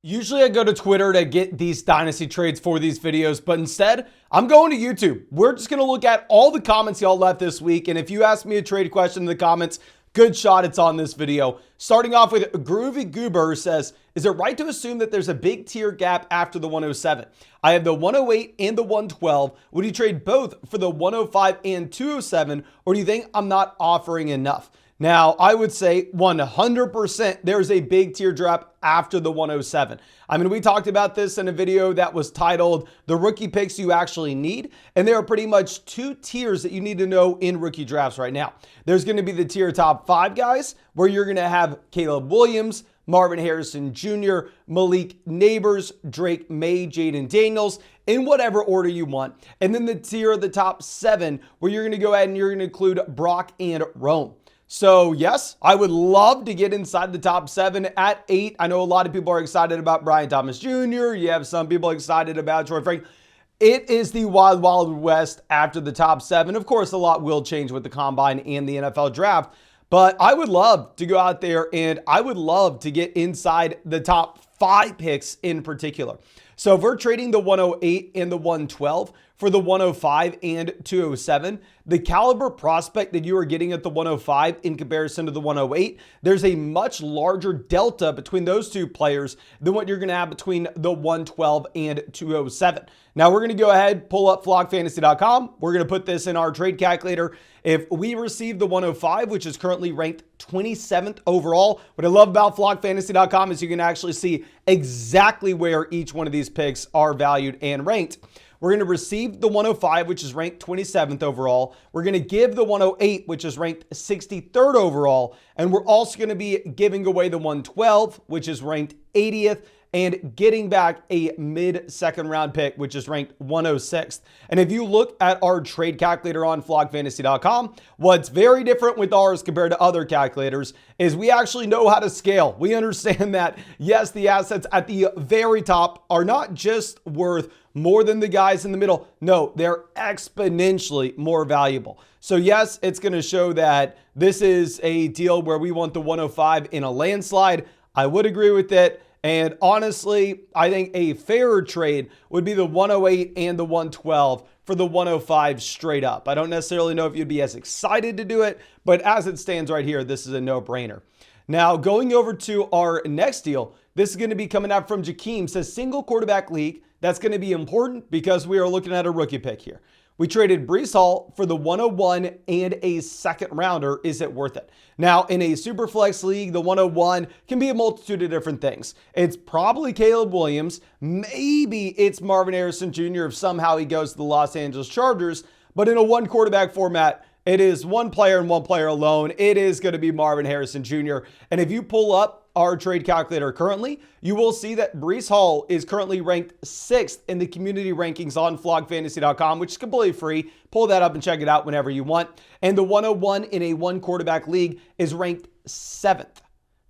Usually I go to Twitter to get these dynasty trades for these videos, but instead I'm going to YouTube. We're just going to look at all the comments y'all left this week. And if you ask me a trade question in the comments, good shot it's on this video. Starting off with Groovy Goober says, is it right to assume that there's a big tier gap after the 107? I have the 108 and the 112. Would you trade both for the 105 and 207? Or do you think I'm not offering enough? Now, I would say 100% there's a big tier drop after the 107. I mean, we talked about this in a video that was titled The Rookie Picks You Actually Need, and there are pretty much two tiers that you need to know in rookie drafts right now. There's going to be the tier top 5 guys, where you're going to have Caleb Williams, Marvin Harrison Jr., Malik Neighbors, Drake May, Jaden Daniels, in whatever order you want. And then the tier of the top 7, where you're going to go ahead and you're going to include Brock and Rome. So yes, I would love to get inside the top 7 at 8. I know a lot of people are excited about Brian Thomas Jr. You have some people excited about Troy Frank. It is the wild, wild west after the top 7. Of course, a lot will change with the combine and the NFL draft, but I would love to go out there and I would love to get inside the top 5 picks in particular. So if we're trading the 108 and the 112 for the 105 and 207, the caliber prospect that you are getting at the 105 in comparison to the 108, there's a much larger delta between those two players than what you're going to have between the 112 and 207. Now we're going to go ahead, pull up flockfantasy.com. We're going to put this in our trade calculator. If we receive the 105, which is currently ranked 27th overall, what I love about flockfantasy.com is you can actually see exactly where each one of these picks are valued and ranked. We're going to receive the 105, which is ranked 27th overall. We're going to give the 108, which is ranked 63rd overall. And we're also going to be giving away the 112, which is ranked 80th, and getting back a mid-second round pick, which is ranked 106th. And if you look at our trade calculator on flockfantasy.com, what's very different with ours compared to other calculators is we actually know how to scale. We understand that, yes, the assets at the very top are not just worth more than the guys in the middle. No, they're exponentially more valuable. So yes, it's going to show that this is a deal where we want the 105 in a landslide. I would agree with it. And honestly, I think a fairer trade would be the 108 and the 112 for the 105 straight up. I don't necessarily know if you'd be as excited to do it, but as it stands right here, this is a no-brainer. Now, going over to our next deal, this is going to be coming out from Jakeem. Says single quarterback league. That's going to be important because we are looking at a rookie pick here. We traded Breece Hall for the 101 and a second rounder. Is it worth it? Now, in a super flex league, the 101 can be a multitude of different things. It's probably Caleb Williams. Maybe it's Marvin Harrison Jr. if somehow he goes to the Los Angeles Chargers. But in a one quarterback format, it is one player and one player alone. It is going to be Marvin Harrison Jr. And if you pull up our trade calculator currently, you will see that Breece Hall is currently ranked 6th in the community rankings on flockfantasy.com, which is completely free. Pull that up and check it out whenever you want. And the 101 in a one quarterback league is ranked 7th.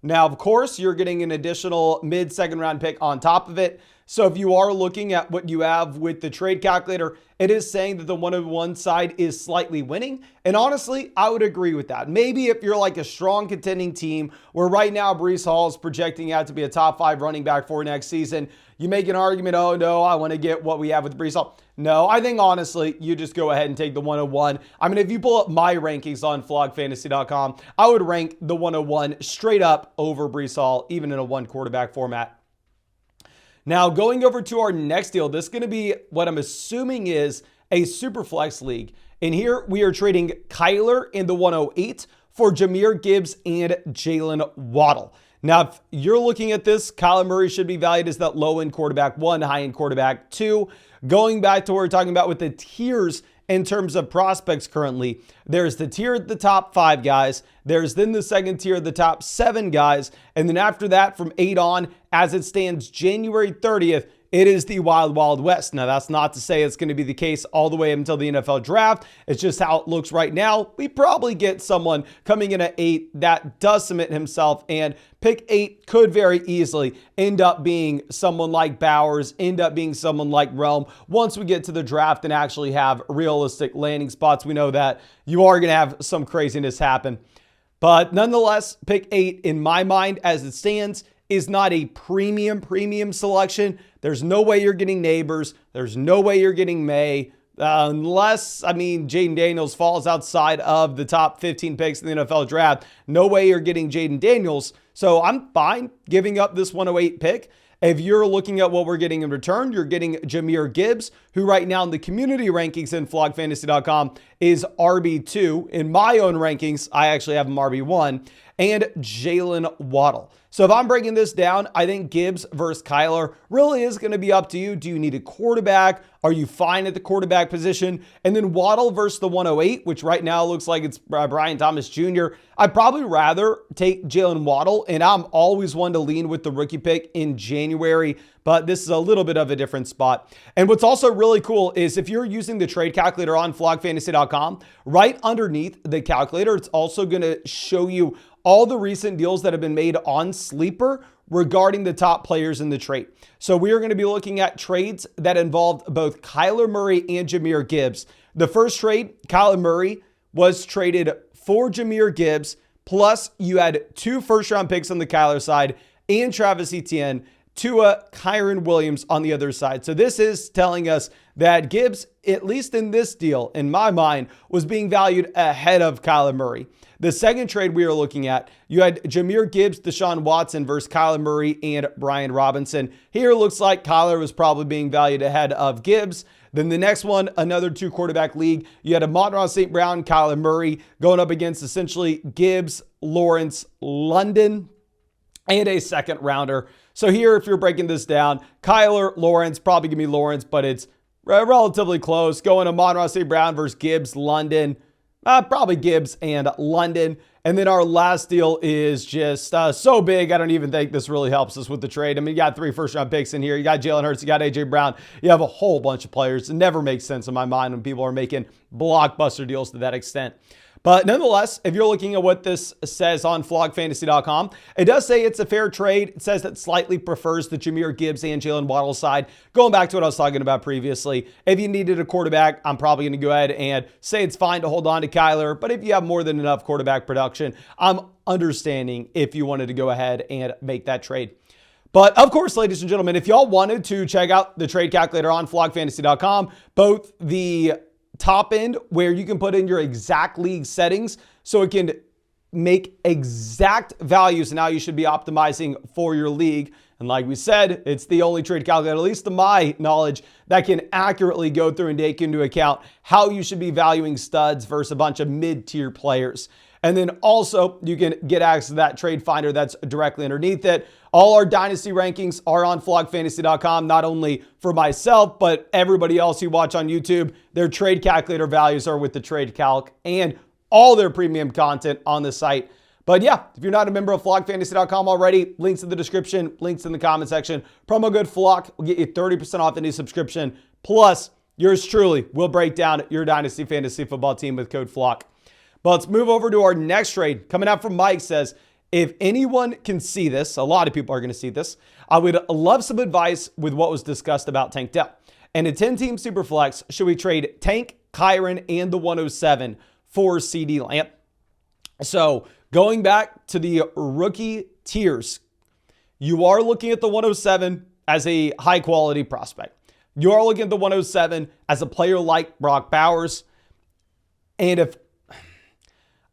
Now, of course, you're getting an additional mid-second round pick on top of it. So if you are looking at what you have with the trade calculator, it is saying that the 101 side is slightly winning. And honestly, I would agree with that. Maybe if you're like a strong contending team where right now Breece Hall is projecting out to be a top 5 running back for next season, you make an argument, oh no, I want to get what we have with Breece Hall. No, I think honestly, you just go ahead and take the 101. I mean, if you pull up my rankings on flockfantasy.com, I would rank the 101 straight up over Breece Hall, even in a one quarterback format. Now, going over to our next deal, this is going to be what I'm assuming is a super flex league. And here we are trading Kyler in the 108 for Jahmyr Gibbs and Jalen Waddle. Now, if you're looking at this, Kyler Murray should be valued as that low-end quarterback 1, high-end quarterback 2. Going back to what we're talking about with the tiers in terms of prospects currently, there's the tier at the top 5 guys. There's then the second tier of the top 7 guys. And then after that, from 8 on, as it stands January 30th, it is the wild, wild west. Now, that's not to say it's going to be the case all the way until the NFL draft. It's just how it looks right now. We probably get someone coming in at 8 that does submit himself, and pick 8 could very easily end up being someone like Bowers, end up being someone like Rome. Once we get to the draft and actually have realistic landing spots, we know that you are going to have some craziness happen. But nonetheless, pick 8 in my mind as it stands is not a premium selection. There's no way you're getting Neighbors. There's no way you're getting May. Unless, Jaden Daniels falls outside of the top 15 picks in the NFL draft. No way you're getting Jaden Daniels. So I'm fine giving up this 108 pick. If you're looking at what we're getting in return, you're getting Jahmyr Gibbs, who right now in the community rankings in flogfantasy.com is RB2. In my own rankings, I actually have him RB1. And Jalen Waddle. So if I'm breaking this down, I think Gibbs versus Kyler really is going to be up to you. Do you need a quarterback? Are you fine at the quarterback position? And then Waddle versus the 108, which right now looks like it's Brian Thomas Jr. I'd probably rather take Jalen Waddle, and I'm always one to lean with the rookie pick in January, but this is a little bit of a different spot. And what's also really cool is if you're using the trade calculator on flogfantasy.com, right underneath the calculator, it's also going to show you all the recent deals that have been made on Sleeper regarding the top players in the trade. So we are going to be looking at trades that involved both Kyler Murray and Jahmyr Gibbs. The first trade, Kyler Murray was traded for Jahmyr Gibbs, plus you had 2 first-round picks on the Kyler side and Travis Etienne, Tua, Kyren Williams on the other side. So this is telling us that Gibbs, at least in this deal, in my mind, was being valued ahead of Kyler Murray. The second trade we are looking at, you had Jahmyr Gibbs, Deshaun Watson versus Kyler Murray and Brian Robinson. Here it looks like Kyler was probably being valued ahead of Gibbs. Then the next one, another 2-quarterback league. You had Amon-Ra St. Brown, Kyler Murray going up against essentially Gibbs, Lawrence, London, and a second rounder. So here, if you're breaking this down, Kyler, Lawrence, probably give me Lawrence, but it's relatively close. Going Amon-Ra St. Brown versus Gibbs, London. Probably Gibbs and London. And then our last deal is just so big, I don't even think this really helps us with the trade. You got 3 first-round picks in here. You got Jalen Hurts, you got A.J. Brown. You have a whole bunch of players. It never makes sense in my mind when people are making blockbuster deals to that extent. But nonetheless, if you're looking at what this says on flogfantasy.com, it does say it's a fair trade. It says that slightly prefers the Jahmyr Gibbs and Jalen Waddle side. Going back to what I was talking about previously, if you needed a quarterback, I'm probably going to go ahead and say it's fine to hold on to Kyler. But if you have more than enough quarterback production, I'm understanding if you wanted to go ahead and make that trade. But of course, ladies and gentlemen, if y'all wanted to check out the trade calculator on flogfantasy.com, both the top end where you can put in your exact league settings so it can make exact values and how you should be optimizing for your league. And like we said, it's the only trade calculator, at least to my knowledge, that can accurately go through and take into account how you should be valuing studs versus a bunch of mid-tier players. And then also you can get access to that trade finder that's directly underneath it. All our dynasty rankings are on flogfantasy.com, not only for myself, but everybody else you watch on YouTube. Their trade calculator values are with the trade calc and all their premium content on the site. But yeah, if you're not a member of flogfantasy.com already, links in the description, links in the comment section. Promo code FLOG will get you 30% off any subscription. Plus, yours truly will break down your Dynasty Fantasy Football team with code FLOG. But let's move over to our next trade. Coming out from Mike says, if anyone can see this, a lot of people are going to see this, I would love some advice with what was discussed about Tank Dell. And a 10-team Superflex, should we trade Tank, Kyren, and the 107 for CD Lamb? So going back to the rookie tiers, you are looking at the 107 as a high-quality prospect. You are looking at the 107 as a player like Brock Bowers. And if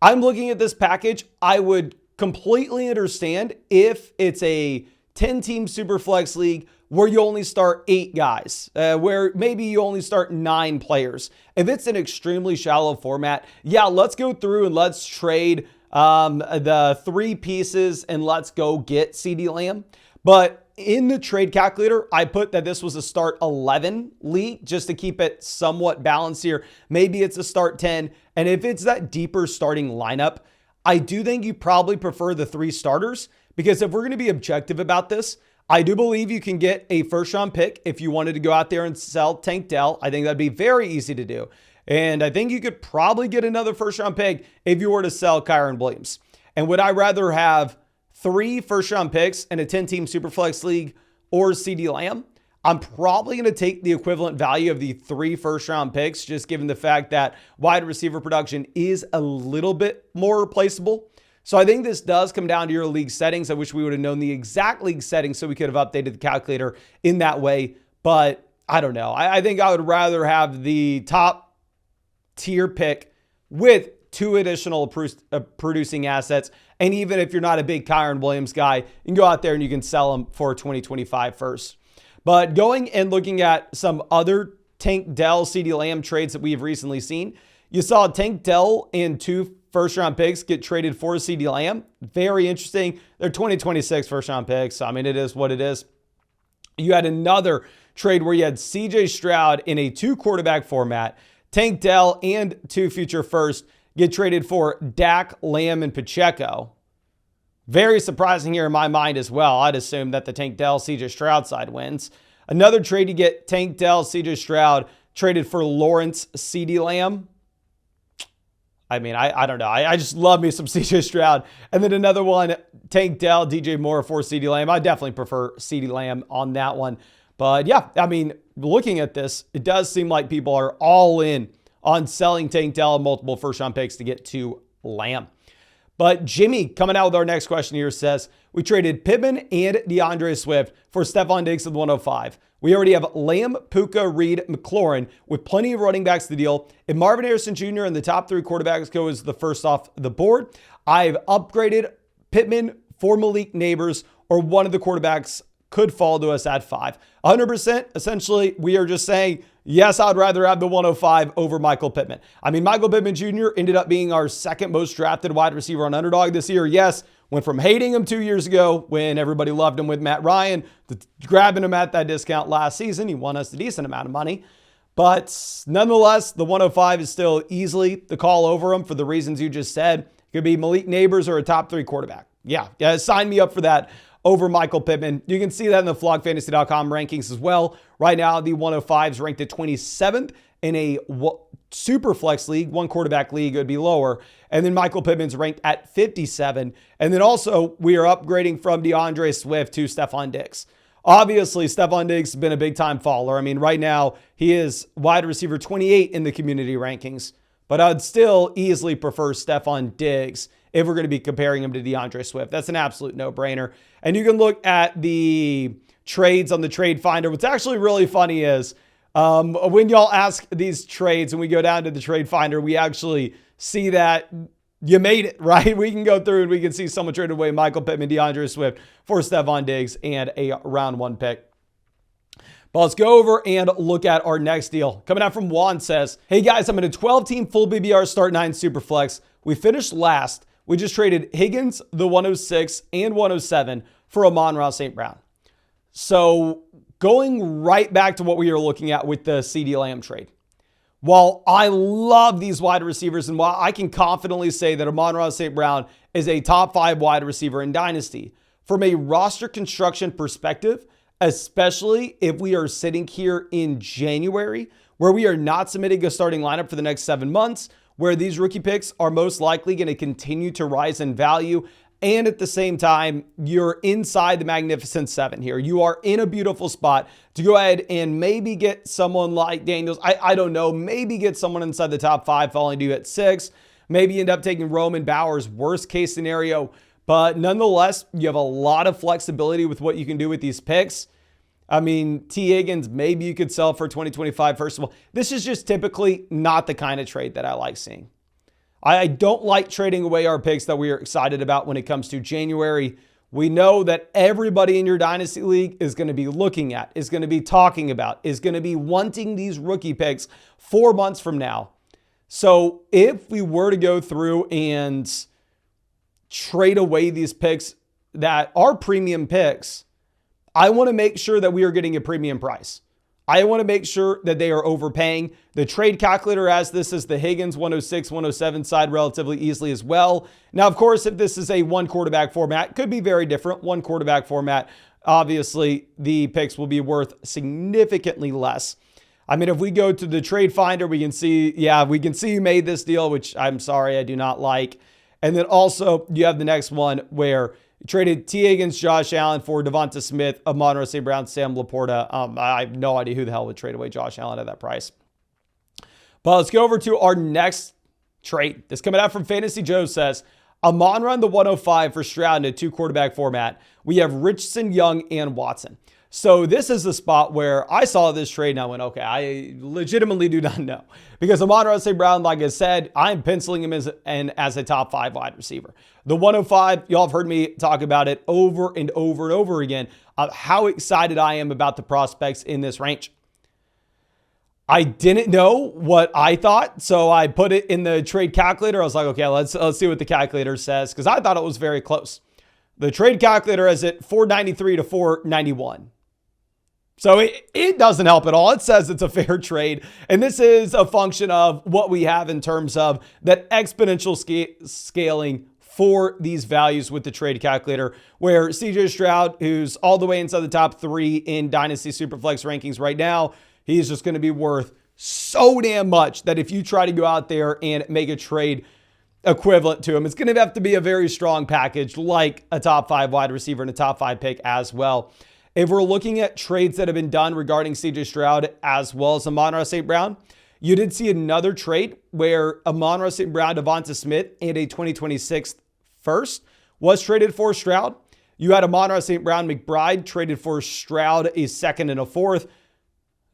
I'm looking at this package, I would completely understand if it's a 10-team Superflex league where you only start 8 guys, where maybe you only start 9 players. If it's an extremely shallow format, yeah, let's go through and let's trade the 3 pieces and let's go get CD Lamb. But in the trade calculator, I put that this was a start 11 league just to keep it somewhat balanced here. Maybe it's a start 10. And if it's that deeper starting lineup, I do think you probably prefer the 3 starters, because if we're going to be objective about this, I do believe you can get a first-round pick if you wanted to go out there and sell Tank Dell. I think that'd be very easy to do. And I think you could probably get another first-round pick if you were to sell Kyren Williams. And would I rather have 3 first-round picks in a 10-team Superflex league or CD Lamb? I'm probably going to take the equivalent value of the 3 first-round picks, just given the fact that wide receiver production is a little bit more replaceable. So I think this does come down to your league settings. I wish we would have known the exact league settings so we could have updated the calculator in that way. But I don't know. I think I would rather have the top tier pick with 2 additional producing assets. And even if you're not a big Kyron Williams guy, you can go out there and you can sell him for 2025 first. But going and looking at some other Tank Dell, CeeDee Lamb trades that we have recently seen, you saw Tank Dell and 2 first-round picks get traded for CeeDee Lamb. Very interesting. They're 2026 first-round picks. I mean, it is what it is. You had another trade where you had CJ Stroud in a 2-quarterback format, Tank Dell and 2 future firsts get traded for Dak, Lamb, and Pacheco. Very surprising here in my mind as well. I'd assume that the Tank Dell, CJ Stroud side wins. Another trade, you get Tank Dell, CJ Stroud traded for Lawrence, CeeDee Lamb. I mean, I don't know. I just love me some CJ Stroud. And then another one, Tank Dell, DJ Moore for CeeDee Lamb. I definitely prefer CeeDee Lamb on that one. But yeah, I mean, looking at this, it does seem like people are all in on selling Tank Dell and multiple first-round picks to get to Lamb. But Jimmy, coming out with our next question here, says, we traded Pittman and DeAndre Swift for Stephon Diggs at 105. We already have Lamb, Puka, Reed, McLaurin with plenty of running backs to the deal. If Marvin Harrison Jr. and the top 3 quarterbacks go as the first off the board, I've upgraded Pittman for Malik Neighbors, or one of the quarterbacks could fall to us at 5. 100%, essentially, we are just saying, yes, I'd rather have the 105 over Michael Pittman. I mean, Michael Pittman Jr. ended up being our 2nd most drafted wide receiver on Underdog this year. Yes, went from hating him 2 years ago when everybody loved him with Matt Ryan to grabbing him at that discount last season. He won us a decent amount of money. But nonetheless, the 105 is still easily the call over him for the reasons you just said. It could be Malik Neighbors or a top 3 quarterback. Yeah, sign me up for that over Michael Pittman. You can see that in the flogfantasy.com rankings as well. Right now, the 105 is ranked at 27th in a super flex league, 1 quarterback league, it would be lower. And then Michael Pittman's ranked at 57. And then also, we are upgrading from DeAndre Swift to Stephon Diggs. Obviously, Stephon Diggs has been a big-time faller. I mean, right now, he is wide receiver 28 in the community rankings. But I'd still easily prefer Stephon Diggs if we're going to be comparing him to DeAndre Swift. That's an absolute no-brainer. And you can look at the trades on the Trade Finder. What's actually really funny is when y'all ask these trades and we go down to the Trade Finder, we actually see that you made it, right? We can go through and we can see someone traded away Michael Pittman, DeAndre Swift for Stephon Diggs and a round 1 pick. But let's go over and look at our next deal. Coming out from Juan says, hey guys, I'm in a 12-team full BBR start 9 Superflex. We finished last. We just traded Higgins, the 106 and 107 for Amon-Ra St. Brown. So going right back to what we were looking at with the CeeDee Lamb trade. While I love these wide receivers and while I can confidently say that Amon-Ra St. Brown is a top 5 wide receiver in Dynasty, from a roster construction perspective, especially if we are sitting here in January, where we are not submitting a starting lineup for the next 7 months, where these rookie picks are most likely going to continue to rise in value. And at the same time, you're inside the Magnificent 7 here. You are in a beautiful spot to go ahead and maybe get someone like Daniels. I don't know, maybe get someone inside the top 5, falling to you at 6. Maybe end up taking Roman Bowers, worst case scenario. But nonetheless, you have a lot of flexibility with what you can do with these picks. I mean, T. Higgins, maybe you could sell for 2025. First of all, this is just typically not the kind of trade that I like seeing. I don't like trading away our picks that we are excited about when it comes to January. We know that everybody in your Dynasty League is going to be looking at, is going to be talking about, is going to be wanting these rookie picks 4 months from now. So if we were to go through and trade away these picks that are premium picks, I want to make sure that we are getting a premium price. I want to make sure that they are overpaying. The trade calculator has this as the Higgins 106, 107 side relatively easily as well. Now, of course, if this is a 1 quarterback format, it could be very different. 1 quarterback format, obviously, the picks will be worth significantly less. I mean, if we go to the Trade Finder, we can see you made this deal, which I'm sorry, I do not like. And then also, you have the next one where you traded T. Higgins, Josh Allen for Devonta Smith, Amon-Ra St. Brown, Sam Laporta. I have no idea who the hell would trade away Josh Allen at that price. But let's go over to our next trade. This coming out from Fantasy Joe says, Amon-Ra in the 105 for Stroud in a 2-quarterback format. We have Richardson, Young, and Watson. So this is the spot where I saw this trade and I went, okay, I legitimately do not know. Because Amon-Ra St. Brown, like I said, I'm penciling him as a top 5 wide receiver. The 105, y'all have heard me talk about it over and over and over again of how excited I am about the prospects in this range. I didn't know what I thought, so I put it in the trade calculator. I was like, okay, let's see what the calculator says, because I thought it was very close. The trade calculator has it 493 to 491. So it doesn't help at all. It says it's a fair trade. And this is a function of what we have in terms of that exponential scaling for these values with the trade calculator, where CJ Stroud, who's all the way inside the top 3 in Dynasty Superflex rankings right now, he's just going to be worth so damn much that if you try to go out there and make a trade equivalent to him, it's going to have to be a very strong package, like a top 5 wide receiver and a top 5 pick as well. If we're looking at trades that have been done regarding CJ Stroud as well as Amon-Ra St. Brown, you did see another trade where Amon-Ra St. Brown, Devonta Smith, and a 2026 first was traded for Stroud. You had Amon-Ra St. Brown, McBride traded for Stroud, a 2nd and a 4th.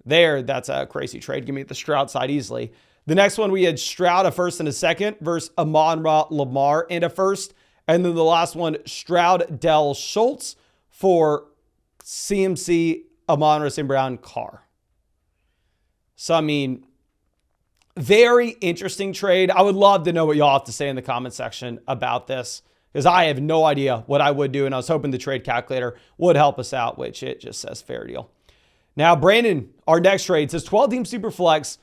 That's a crazy trade. Give me the Stroud side easily. The next one, we had Stroud, a 1st and a 2nd versus Amon-Ra Lamar and a 1st. And then the last one, Stroud, Dell Schultz for CMC, Amon-Ra St. Brown, Carr. So, I mean, very interesting trade. I would love to know what y'all have to say in the comment section about this, because I have no idea what I would do. And I was hoping the trade calculator would help us out, which it just says fair deal. Now, Brandon, our next trade says 12-team Superflex,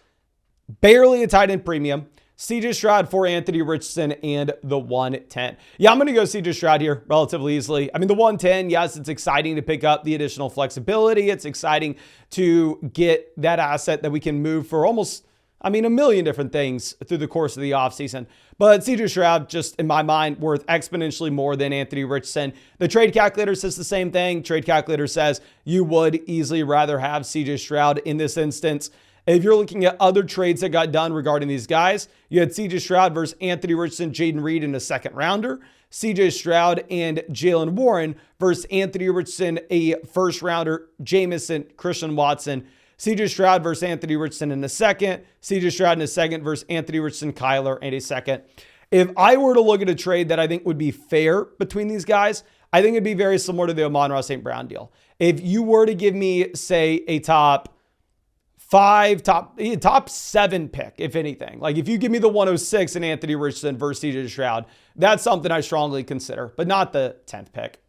barely a tight end premium. CJ Stroud for Anthony Richardson and the 110. Yeah, I'm going to go CJ Stroud here relatively easily. I mean, the 110, yes, it's exciting to pick up the additional flexibility. It's exciting to get that asset that we can move for almost, a million different things through the course of the offseason. But CJ Stroud, just in my mind, worth exponentially more than Anthony Richardson. The trade calculator says the same thing. Trade calculator says you would easily rather have CJ Stroud in this instance. If you're looking at other trades that got done regarding these guys, you had CJ Stroud versus Anthony Richardson, Jaden Reed in a 2nd rounder. CJ Stroud and Jalen Warren versus Anthony Richardson, a 1st rounder, Jamison, Christian Watson. CJ Stroud versus Anthony Richardson in the 2nd. CJ Stroud in a 2nd versus Anthony Richardson, Kyler in a 2nd. If I were to look at a trade that I think would be fair between these guys, I think it'd be very similar to the Amon-Ra St. Brown deal. If you were to give me, say, a top 7 pick, if anything. Like if you give me the 106 and Anthony Richardson versus CJ Stroud, that's something I strongly consider, but not the 10th pick.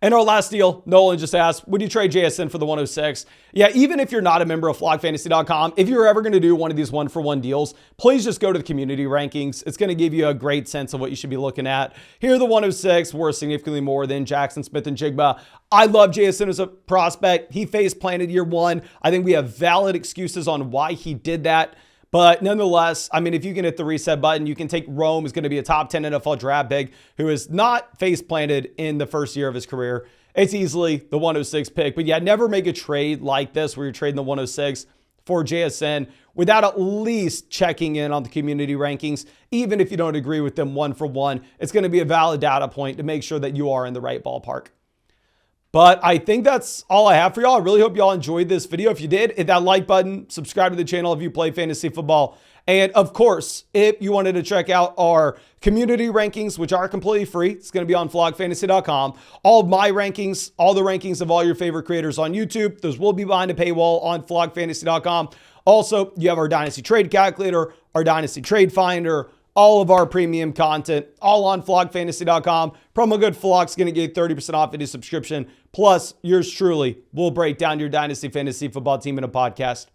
And our last deal, Nolan just asked, would you trade JSN for the 106? Yeah, even if you're not a member of flogfantasy.com, if you're ever going to do one of these 1-for-1 deals, please just go to the community rankings. It's going to give you a great sense of what you should be looking at. Here, the 106 worth significantly more than Jackson Smith and Jigba. I love JSN as a prospect. He face planted year 1. I think we have valid excuses on why he did that. But nonetheless, if you can hit the reset button, you can take Rome, who's going to be a top 10 NFL draft pick, who is not face planted in the first year of his career. It's easily the 106 pick. But yeah, never make a trade like this where you're trading the 106 for JSN without at least checking in on the community rankings. Even if you don't agree with them 1-for-1, it's going to be a valid data point to make sure that you are in the right ballpark. But I think that's all I have for y'all. I really hope y'all enjoyed this video. If you did, hit that like button, subscribe to the channel if you play fantasy football. And of course, if you wanted to check out our community rankings, which are completely free, it's going to be on flogfantasy.com. All of my rankings, all the rankings of all your favorite creators on YouTube, those will be behind a paywall on flogfantasy.com. Also, you have our Dynasty Trade Calculator, our Dynasty Trade Finder, all of our premium content, all on flogfantasy.com. Promo code FLOG's going to get 30% off any subscription. Plus, yours truly will break down your Dynasty Fantasy Football team in a podcast.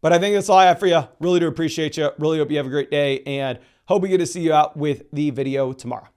But I think that's all I have for you. Really do appreciate you. Really hope you have a great day, and hope we get to see you out with the video tomorrow.